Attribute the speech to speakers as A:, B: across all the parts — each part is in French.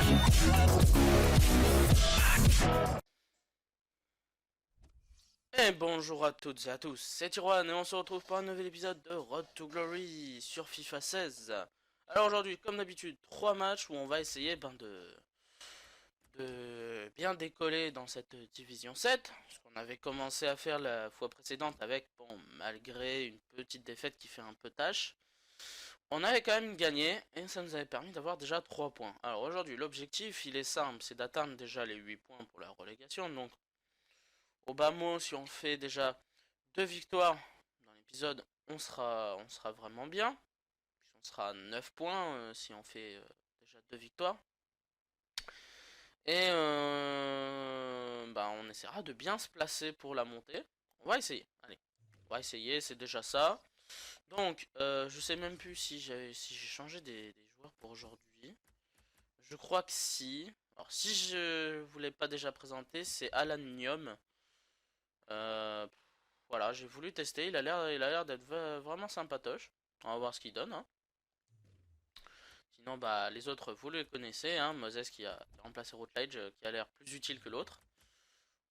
A: Et bonjour à toutes et à tous, c'est Tiroine et on se retrouve pour un nouvel épisode de Road to Glory sur FIFA 16. Alors aujourd'hui, comme d'habitude, 3 matchs où on va essayer de bien décoller dans cette division 7. Ce qu'on avait commencé à faire la fois précédente avec, bon, malgré une petite défaite qui fait un peu tâche, on avait quand même gagné et ça nous avait permis d'avoir déjà 3 points. Alors aujourd'hui, l'objectif, il est simple, c'est d'atteindre déjà les 8 points pour la relégation. Donc au bas mot, si on fait déjà 2 victoires dans l'épisode, on sera vraiment bien. Puis on sera à 9 points si on fait déjà 2 victoires. Et bah, on essaiera de bien se placer pour la montée. On va essayer, allez. On va essayer, c'est déjà ça. Donc, je sais même plus si j'ai changé des joueurs pour aujourd'hui. Je crois que si. Alors, si je voulais pas déjà présenter, c'est Alan Niom. Euh, voilà, j'ai voulu tester. Il a l'air d'être vraiment sympatoche. On va voir ce qu'il donne, hein. Sinon, bah, les autres, vous les connaissez, hein. Moses qui a remplacé Routledge, qui a l'air plus utile que l'autre.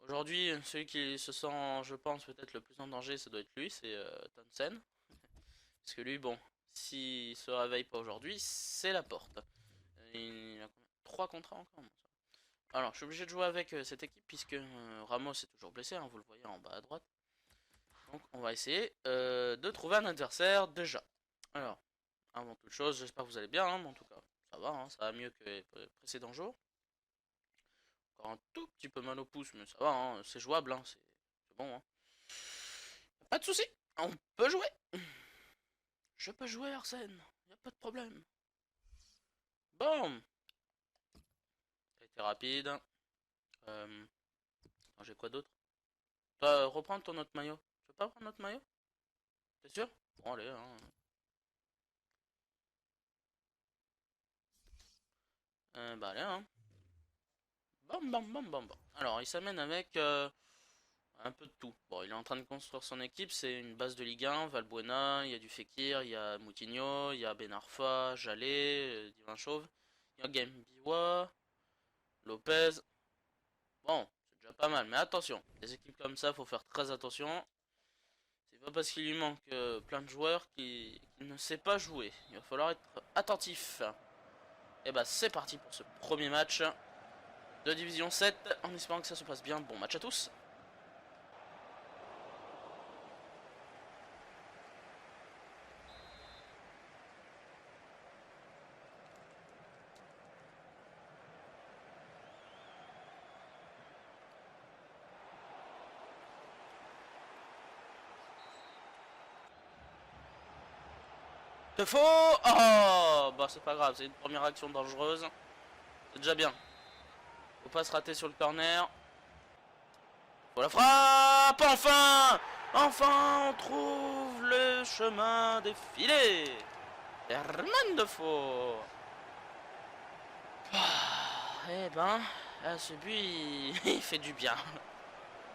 A: Aujourd'hui, celui qui se sent, je pense, peut-être le plus en danger, ça doit être lui, c'est Townsend. Parce que lui, bon, s'il se réveille pas aujourd'hui, c'est la porte. Il a combien 3 contrats encore. Alors, je suis obligé de jouer avec cette équipe puisque Ramos est toujours blessé, hein, vous le voyez en bas à droite. Donc, on va essayer de trouver un adversaire déjà. Alors, avant toute chose, j'espère que vous allez bien, hein, mais en tout cas, ça va mieux que les précédents jours. Encore un tout petit peu mal au pouce, mais ça va, hein, c'est jouable, hein, c'est bon. Hein. Pas de soucis, on peut jouer. Je peux jouer, Arsène, y a pas de problème. Bon, ça a été rapide. J'ai quoi d'autre? Toi, reprends ton autre maillot. Tu veux pas prendre notre maillot? T'es sûr? Bon, allez, hein. Bah, allez, hein. Bam, bam, bam, bam, bam. Alors, il s'amène avec un peu de tout. Bon, il est en train de construire son équipe. C'est une base de Ligue 1, Valbuena, il y a du Fekir, il y a Moutinho, il y a Ben Arfa, Jallet, Divin Chauve. Il y a Gambiwa, Lopez. Bon, c'est déjà pas mal. Mais attention, des équipes comme ça, faut faire très attention. C'est pas parce qu'il lui manque plein de joueurs qu'il ne sait pas jouer. Il va falloir être attentif. Et bah c'est parti pour ce premier match de Division 7, en espérant que ça se passe bien. Bon match à tous. De faux. Oh bah c'est pas grave, c'est une première action dangereuse. C'est déjà bien. Faut pas se rater sur le corner. Faut la frappe. Enfin. Enfin on trouve le chemin des filets. Herman de faux. Eh ben, là, ce but, il fait du bien.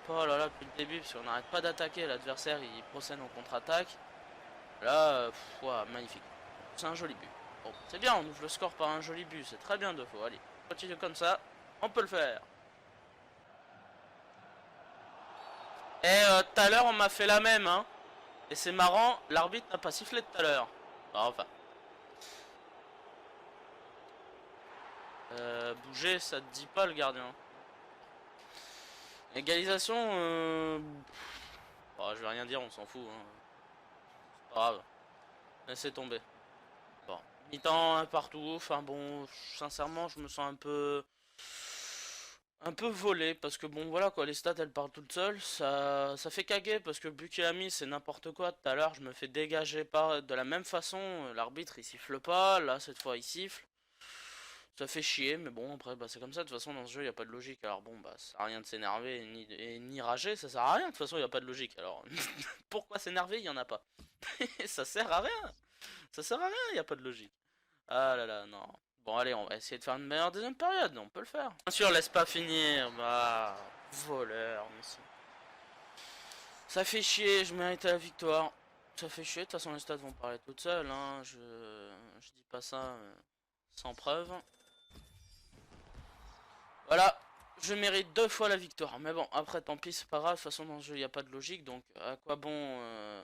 A: Oh là là, depuis le début, parce qu'on n'arrête pas d'attaquer, l'adversaire, il procède en contre-attaque. Là, ouah, magnifique. C'est un joli but. Bon, c'est bien, on ouvre le score par un joli but, c'est très bien de faux. Allez, continue comme ça, on peut le faire. Et tout à l'heure, on m'a fait la même, hein. Et c'est marrant, l'arbitre n'a pas sifflé tout à l'heure. Enfin. Bouger, ça te dit pas le gardien. Égalisation, bah, je vais rien dire, on s'en fout. Hein. C'est pas grave. Laissez tomber. Bon, mi-temps, un partout. Enfin bon, sincèrement, je me sens un peu volé parce que bon, voilà quoi, les stats elles parlent toutes seules. Ça fait caguer parce que le but qu'il a mis, c'est n'importe quoi. Tout à l'heure, je me fais dégager par de la même façon. L'arbitre il siffle pas. Là, cette fois, il siffle. Ça fait chier, mais bon, après, bah, c'est comme ça. De toute façon, dans ce jeu, il n'y a pas de logique. Alors bon, bah, ça sert à rien de s'énerver ni rager. Ça sert à rien. De toute façon, il n'y a pas de logique. Alors, pourquoi s'énerver? Il n'y en a pas. Ça sert à rien. Ça sert à rien, il n'y a pas de logique. Ah là là, non. Bon, allez, on va essayer de faire une meilleure deuxième période. On peut le faire. Bien sûr, laisse pas finir. Bah, voleur, mais si. Ça fait chier, je mérite la victoire. Ça fait chier, de toute façon, les stats vont parler toutes seules. Hein. Je dis pas ça sans preuve. Voilà, je mérite 2 fois la victoire. Mais bon, après, tant pis, c'est pas grave. De toute façon, dans ce jeu, il n'y a pas de logique. Donc, à quoi bon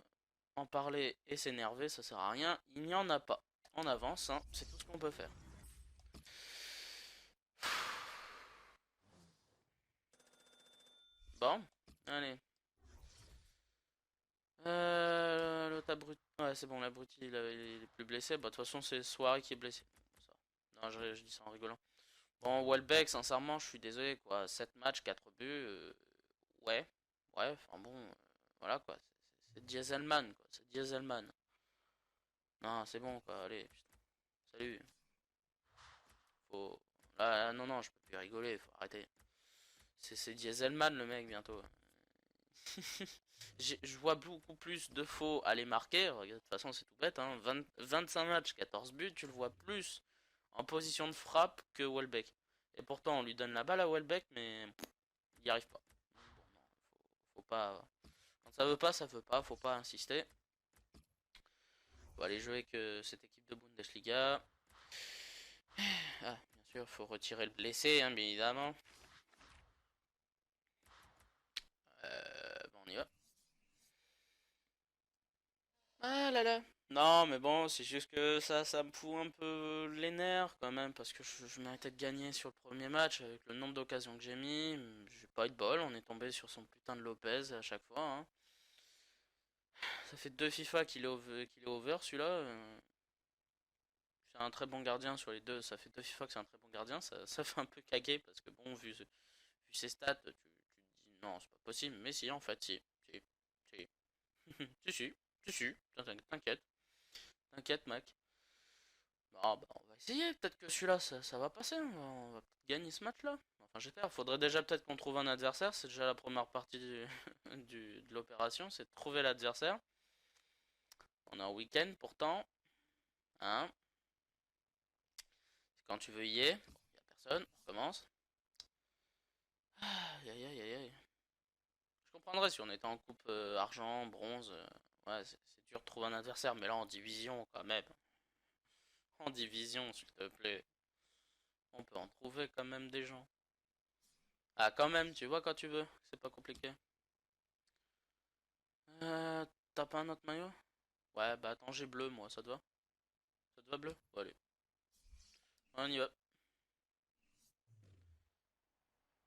A: en parler et s'énerver, ça sert à rien. Il n'y en a pas. On avance, hein, c'est tout ce qu'on peut faire. Bon, allez. L'autre abruti. Ouais, c'est bon, l'abruti, il est plus blessé. Bah, de toute façon, c'est Soirée qui est blessé. Ça. Non, je dis ça en rigolant. Bon, Welbeck, sincèrement, je suis désolé, quoi. 7 matchs, 4 buts. Ouais. Ouais, enfin bon. Voilà, quoi. C'est Dieselman, quoi. C'est Dieselman. Non, c'est bon, quoi. Allez, putain. Salut. Faut. Ah, non, non, je peux plus rigoler. Faut arrêter. C'est Dieselman, le mec, bientôt. Je vois beaucoup plus de faux à les marquer. Regarde, de toute façon, c'est tout bête. Hein. 25 matchs, 14 buts, tu le vois plus en position de frappe que Welbeck. Et pourtant, on lui donne la balle à Welbeck, mais il n'y arrive pas. Bon, non, faut pas. Quand ça veut pas, ça veut pas. Faut pas insister. Faut aller jouer avec cette équipe de Bundesliga. Ah, bien sûr, faut retirer le blessé, hein, bien évidemment. Bon, on y va. Ah là là. Non, mais bon, c'est juste que ça me fout un peu les nerfs quand même, parce que je méritais de gagner sur le premier match avec le nombre d'occasions que j'ai mis. J'ai pas eu de bol, on est tombé sur son putain de Lopez à chaque fois. Hein. Ça fait 2 FIFA qu'il est over celui-là. C'est un très bon gardien sur les deux, ça fait 2 FIFA que c'est un très bon gardien, ça fait un peu caguer parce que bon, vu ses stats, tu te dis non, c'est pas possible, mais si, en fait, si, si, si, si, si, si, si, t'inquiète, t'inquiète, mec. Bon, bah, on va essayer, peut-être que celui-là, ça va passer, on va peut-être gagner ce match-là. Enfin, j'espère, faudrait déjà peut-être qu'on trouve un adversaire, c'est déjà la première partie de l'opération, c'est de trouver l'adversaire. On a un week-end pourtant, hein, quand tu veux y est, bon, y a personne, on recommence. Aïe aïe aïe aïe aïe. Je comprendrais si on était en coupe argent, bronze, ouais, c'est dur de trouver un adversaire, mais là en division quand même. En division, s'il te plaît. On peut en trouver quand même des gens. Ah, quand même, tu vois quand tu veux, c'est pas compliqué. Euh, T'as pas un autre maillot? Ouais, bah attends, j'ai bleu moi, ça te va? Ça te va bleu? Bon, allez, on y va.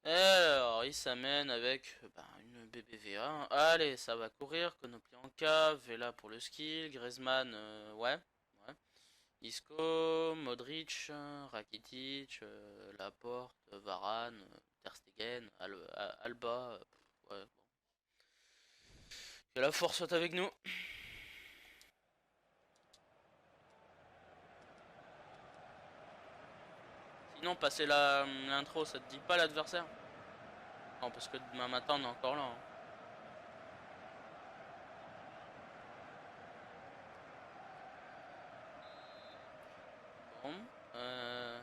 A: Et alors, il s'amène avec bah, une BBVA. Allez, ça va courir. Konoplyanka, Vela pour le skill. Griezmann, ouais. Ouais. Isco, Modric, Rakitic, Laporte, Varane, Ter Stegen, Alba. Ouais, bon. Que la force soit avec nous. Sinon, passer l'intro, ça te dit pas l'adversaire? Non, parce que demain matin, on est encore là. Hein. Bon. Euh...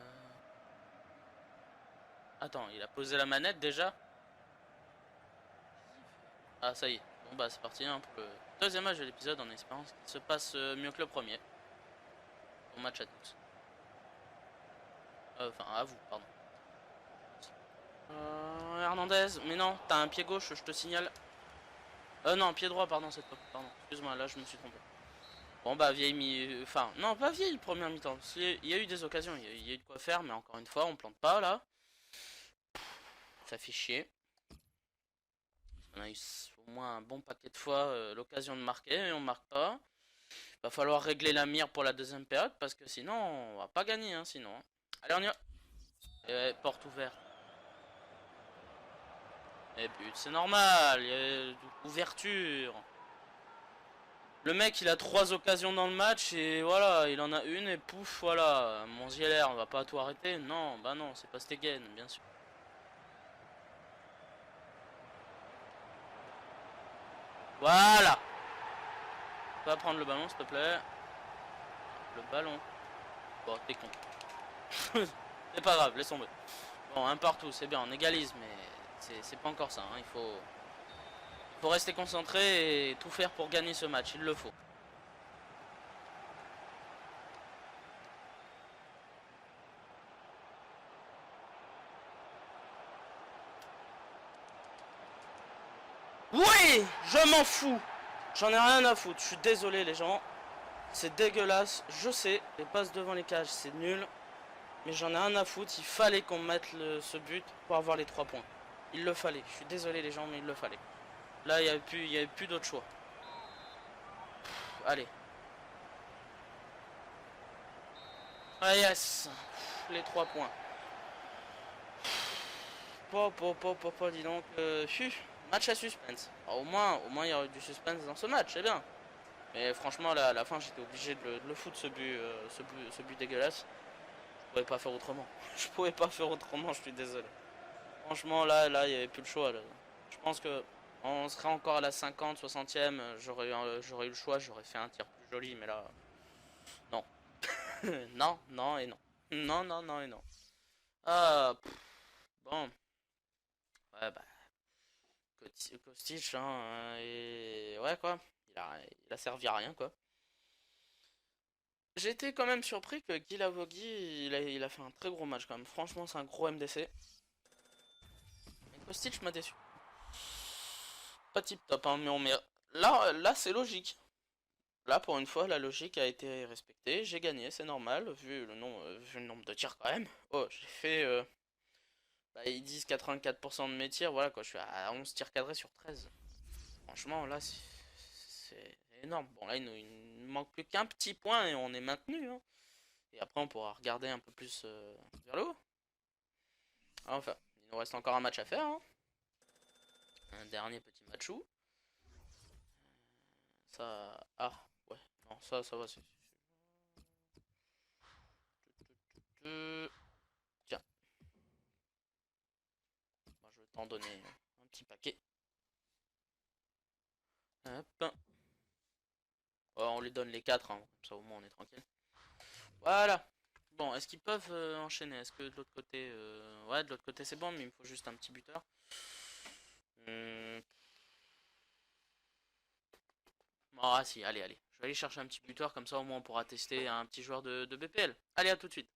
A: Attends, il a posé la manette déjà? Ah, ça y est. Bon, bah, c'est parti hein, pour le deuxième match de l'épisode en espérant qu'il se passe mieux que le premier. Bon match à tous. Enfin, à vous, pardon. Hernandez, mais non, t'as un pied gauche, je te signale. Non, pied droit, pardon, cette fois. Pardon, excuse-moi, là, je me suis trompé. Bon, bah, vieille mi... Enfin, non, pas vieille première mi-temps. Il y a eu des occasions, il y a eu de quoi faire, mais encore une fois, on plante pas, là. Ça fait chier. On a eu au moins un bon paquet de fois l'occasion de marquer, et on marque pas. Va falloir régler la mire pour la deuxième période, parce que sinon, on va pas gagner, hein, sinon. Hein. Allez, on y va. Et porte ouverte. Et but, c'est normal, il y a ouverture. Le mec, il a 3 occasions dans le match et voilà, il en a une et pouf, voilà. Mon Zieler, on va pas tout arrêter. Non, bah non, c'est pas Stegen, bien sûr. Voilà. Va prendre le ballon, s'il te plaît. Le ballon. Bon, t'es con. C'est pas grave, laisse tomber. Bon, un partout, c'est bien, on égalise, mais c'est pas encore ça. Hein. Il faut rester concentré et tout faire pour gagner ce match, il le faut. Oui, je m'en fous. J'en ai rien à foutre. Je suis désolé les gens. C'est dégueulasse. Je sais, les passes devant les cages, c'est nul. Mais j'en ai rien à foutre. Il fallait qu'on mette ce but pour avoir les 3 points. Il le fallait. Je suis désolé les gens, mais il le fallait. Là, il n'y avait plus d'autre choix. Allez. Ah yes. Les 3 points. Dis donc. Match à suspense. Alors, au moins il y aurait du suspense dans ce match, c'est bien. Mais franchement, là, à la fin, j'étais obligé de le foutre ce but dégueulasse. Je pouvais pas faire autrement. Je pouvais pas faire autrement, je suis désolé. Franchement, là, il n'y avait plus le choix. Là. Je pense que on serait encore à la 50, 60e. J'aurais eu le choix, j'aurais fait un tir plus joli, mais là, non. Non, non et non. Non, non, non et non. Ah, bon. Ouais, bah, Kostic, hein, et ouais, quoi. Il a servi à rien, quoi. J'ai été quand même surpris que Guy Lavogui, il a fait un très gros match, quand même. Franchement, c'est un gros MDC. Mais Kostic m'a déçu. Pas tip top, hein, mais là c'est logique. Là, pour une fois, la logique a été respectée. J'ai gagné, c'est normal, vu le nombre de tirs quand même. Oh, j'ai fait. Bah, ils disent 84% de mes tirs, voilà quoi, je suis à 11 tirs cadrés sur 13. Franchement, là, c'est énorme. Bon, là, il nous manque plus qu'un petit point et on est maintenu. Hein. Et après, on pourra regarder un peu plus vers le haut. Enfin, il nous reste encore un match à faire. Hein. Un dernier petit matchou. Ça. Ah, ouais. Non, ça va, c'est. Tiens, moi, je vais t'en donner un petit paquet. Hop. Ouais, on les donne les 4, hein. Comme ça au moins on est tranquille. Voilà. Bon, est-ce qu'ils peuvent enchaîner? Est-ce que de l'autre côté... Ouais, de l'autre côté c'est bon, mais il me faut juste un petit buteur. Hum, Ah si, allez, allez. Je vais aller chercher un petit buteur, comme ça au moins on pourra tester un petit joueur de BPL. Allez, à tout de suite.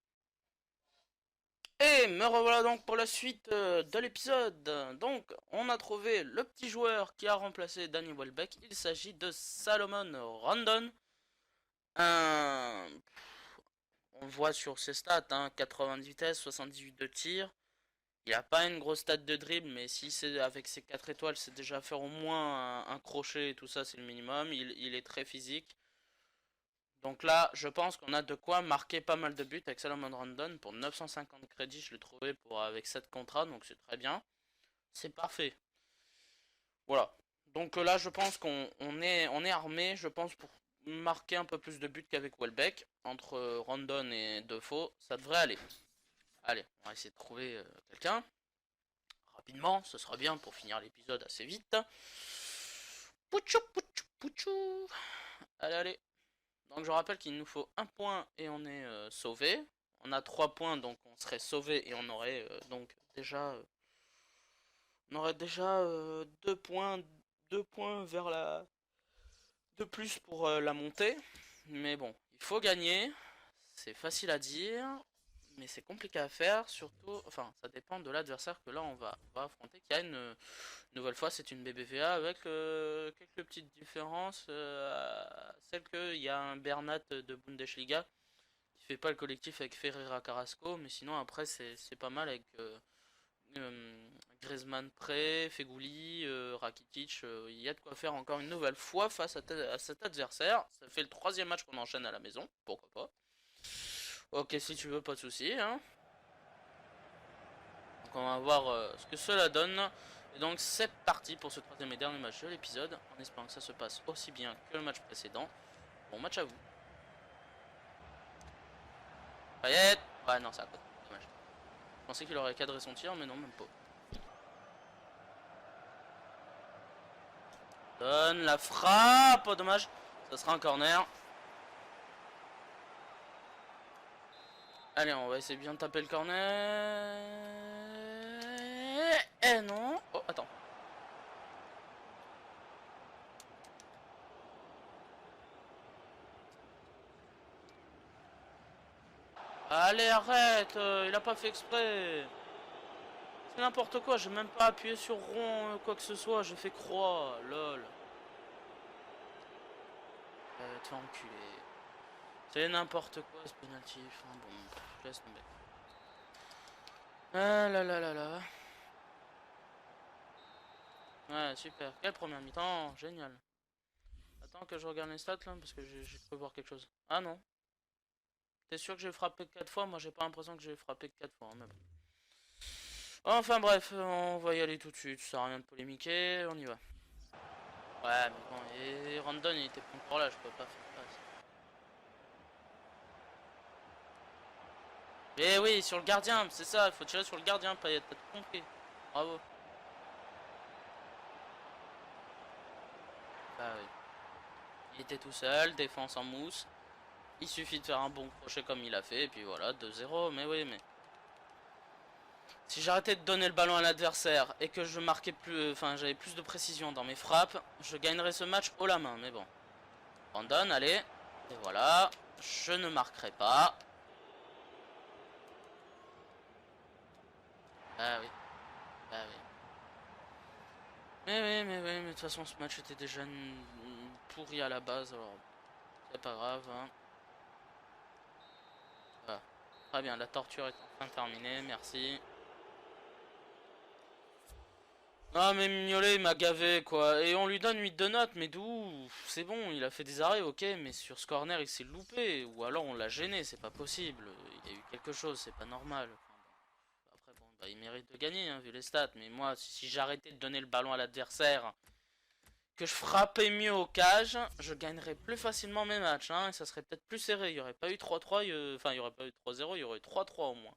A: Et me revoilà donc pour la suite de l'épisode. Donc, on a trouvé le petit joueur qui a remplacé Danny Welbeck. Il s'agit de Salomon Rondon. Un... On voit sur ses stats, hein, 90 vitesses, 78 de tir. Il a pas une grosse stat de dribble, mais si c'est avec ses 4 étoiles, c'est déjà faire au moins un crochet et tout ça, c'est le minimum. Il est très physique. Donc là, je pense qu'on a de quoi marquer pas mal de buts avec Salomon Rondon. Pour 950 crédits, je l'ai trouvé avec 7 contrats, donc c'est très bien. C'est parfait. Voilà. Donc là, je pense on est armé, je pense, pour marquer un peu plus de buts qu'avec Welbeck. Entre Rondon et Defoe, ça devrait aller. Allez, on va essayer de trouver quelqu'un. Rapidement, ce sera bien pour finir l'épisode assez vite. Pouchou, pouchou, pouchou. Allez, allez. Donc je rappelle qu'il nous faut un point et on est sauvé. On a 3 points, donc on serait sauvé et on aurait donc déjà... on aurait déjà 2 points, 2 points vers la... de plus pour la montée. Mais bon, il faut gagner. C'est facile à dire. Mais c'est compliqué à faire, surtout, enfin, ça dépend de l'adversaire que là on va affronter. Qui a une nouvelle fois, c'est une BBVA avec quelques petites différences. Celle qu'il y a un Bernat de Bundesliga qui fait pas le collectif avec Ferreira Carrasco, mais sinon après c'est pas mal avec Griezmann Pré, Fegouli, Rakitic. Il y a de quoi faire encore une nouvelle fois face à cet adversaire. Ça fait le 3e match qu'on enchaîne à la maison, pourquoi pas. Ok, si tu veux, pas de soucis. Hein. Donc on va voir ce que cela donne. Et donc c'est parti pour ce 3e et dernier match de l'épisode, en espérant que ça se passe aussi bien que le match précédent. Bon match à vous. Payet. Ouais non, c'est à côté, dommage. Je pensais qu'il aurait cadré son tir, mais non, même pas. Donne la frappe, oh, dommage. Ça sera un corner. Allez, on va essayer de bien taper le corner. Eh non. Oh, attends. Allez, arrête, il a pas fait exprès. C'est n'importe quoi, j'ai même pas appuyé sur rond, quoi que ce soit, j'ai fait croix, lol. Te faire enculer. C'est n'importe quoi ce penalty, enfin bon, je laisse tomber. Ah là là là là. Ouais, super. Quelle première mi-temps, génial. Attends que je regarde les stats là, parce que j'ai cru voir quelque chose. Ah non. T'es sûr que j'ai frappé 4 fois? Moi j'ai pas l'impression que j'ai frappé que 4 fois, hein, mais bon. Enfin bref, on va y aller tout de suite, ça sert à rien de polémiquer, on y va. Ouais, mais bon, et Randon il était pas encore là, je peux pas faire passe. Eh oui, sur le gardien, c'est ça, il faut tirer sur le gardien, Payet, t'as tout compris. Bravo. Bah oui. Il était tout seul, défense en mousse. Il suffit de faire un bon crochet comme il a fait, et puis voilà, 2-0, mais oui, mais... Si j'arrêtais de donner le ballon à l'adversaire et que je marquais plus, enfin j'avais plus de précision dans mes frappes, je gagnerais ce match haut la main. Mais bon, Brandon, allez, et voilà, je ne marquerai pas. Ah oui, ah oui. Mais de toute façon ce match était déjà pourri à la base, alors c'est pas grave. Hein. Voilà. Très bien, la torture est enfin terminée, merci. Non mais Mignolet il m'a gavé quoi, et on lui donne 8 de notes, mais d'où? C'est bon, il a fait des arrêts, ok, mais sur ce corner il s'est loupé, ou alors on l'a gêné, c'est pas possible, il y a eu quelque chose, c'est pas normal. Enfin, après bon, bah, il mérite de gagner, hein, vu les stats, mais moi si j'arrêtais de donner le ballon à l'adversaire, que je frappais mieux au cage, je gagnerais plus facilement mes matchs, hein, et ça serait peut-être plus serré, il y aurait pas eu 3-3, enfin il y aurait pas eu 3-0, il y aurait eu 3-3 au moins.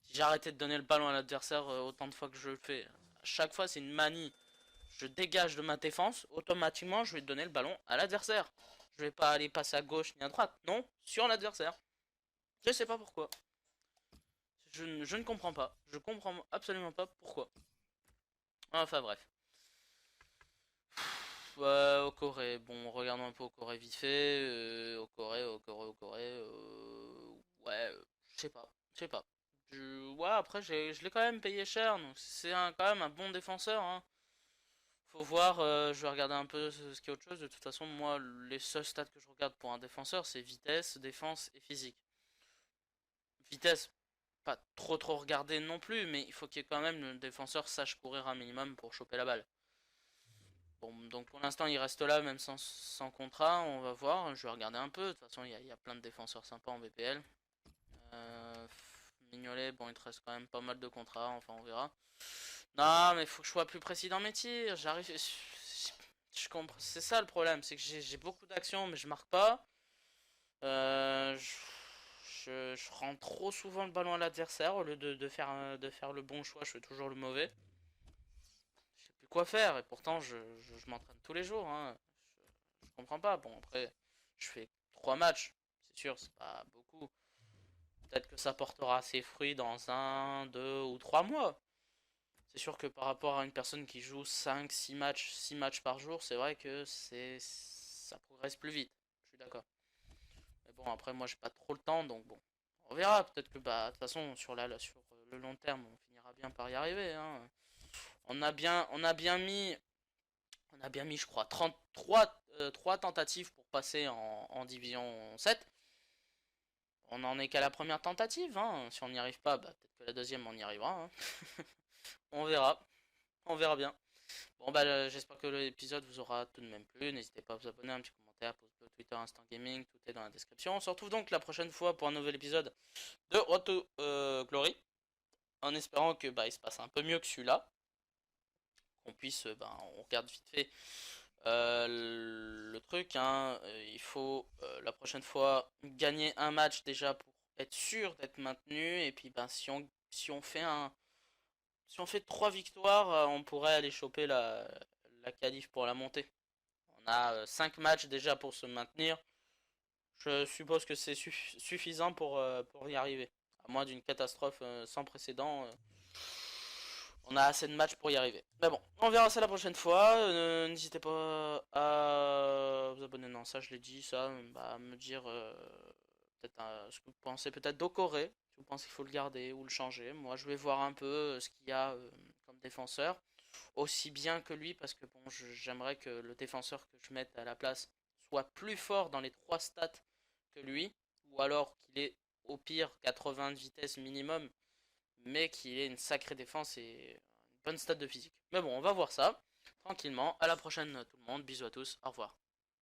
A: Si j'arrêtais de donner le ballon à l'adversaire autant de fois que je le fais, à chaque fois c'est une manie. Je dégage de ma défense, automatiquement je vais donner le ballon à l'adversaire. Je vais pas aller passer à gauche ni à droite, non, sur l'adversaire. Je sais pas pourquoi. Je ne comprends pas. Je comprends absolument pas pourquoi. Enfin bref. Au Corée, bon, regardons un peu au Corée vite fait. Au Corée. Ouais, je sais pas. Je sais pas. Ouais, après, je l'ai quand même payé cher, donc c'est quand même un bon défenseur. Hein. Faut voir, je vais regarder un peu ce qu'il y a autre chose. De toute façon, moi, les seuls stats que je regarde pour un défenseur, c'est vitesse, défense et physique. Vitesse, pas trop regarder non plus, mais il faut qu'il y ait quand même le défenseur sache courir un minimum pour choper la balle. Bon, donc pour l'instant, il reste là, même sans contrat. On va voir, je vais regarder un peu. De toute façon, il y a plein de défenseurs sympas en BPL. Euh, Mignolet, bon, il te reste quand même pas mal de contrats, enfin, on verra. Non, mais il faut que je sois plus précis dans mes tirs. J'arrive. Je comprends. C'est ça le problème, c'est que j'ai beaucoup d'actions, mais je marque pas. Euh, je rends trop souvent le ballon à l'adversaire au lieu de faire le bon choix, je fais toujours le mauvais. Je sais plus quoi faire et pourtant je m'entraîne tous les jours. Hein. Je comprends pas. Bon, après, je fais 3 matchs, c'est sûr, c'est pas beaucoup. Peut-être que ça portera ses fruits dans 1, 2 ou 3 mois. C'est sûr que par rapport à une personne qui joue 6 matchs par jour, c'est vrai que ça progresse plus vite. Je suis d'accord. Mais bon, après, moi, j'ai pas trop le temps, donc bon. On verra. Peut-être que, bah, de toute façon, sur le long terme, on finira bien par y arriver. Hein. On a bien mis, je crois, 3 tentatives pour passer en division 7. On n'en est qu'à la première tentative. Hein. Si on n'y arrive pas, bah, peut-être que la deuxième, on y arrivera. Hein. On verra. On verra bien. Bon bah j'espère que l'épisode vous aura tout de même plu. N'hésitez pas à vous abonner, un petit commentaire, pouce bleu, Twitter, Instant Gaming, tout est dans la description. On se retrouve donc la prochaine fois pour un nouvel épisode de Road to Glory. En espérant que bah il se passe un peu mieux que celui-là. Qu'on puisse, bah, on regarde vite fait le truc. Hein, il faut la prochaine fois gagner un match déjà pour être sûr d'être maintenu. Et puis bah si on fait si on fait 3 victoires, on pourrait aller choper la qualif pour la montée. On a 5 matchs déjà pour se maintenir. Je suppose que c'est suffisant pour y arriver. À moins d'une catastrophe sans précédent, on a assez de matchs pour y arriver. Mais bon, on verra ça la prochaine fois. N'hésitez pas à vous abonner. Non, ça je l'ai dit, ça. Bah, à me dire peut-être ce que vous pensez peut-être d'Okoré. Si vous pensez qu'il faut le garder ou le changer. Moi, je vais voir un peu ce qu'il y a comme défenseur. Aussi bien que lui, parce que bon, j'aimerais que le défenseur que je mette à la place soit plus fort dans les trois stats que lui. Ou alors qu'il ait au pire 80 de vitesse minimum, mais qu'il ait une sacrée défense et une bonne stat de physique. Mais bon, on va voir ça tranquillement. À la prochaine tout le monde. Bisous à tous. Au revoir.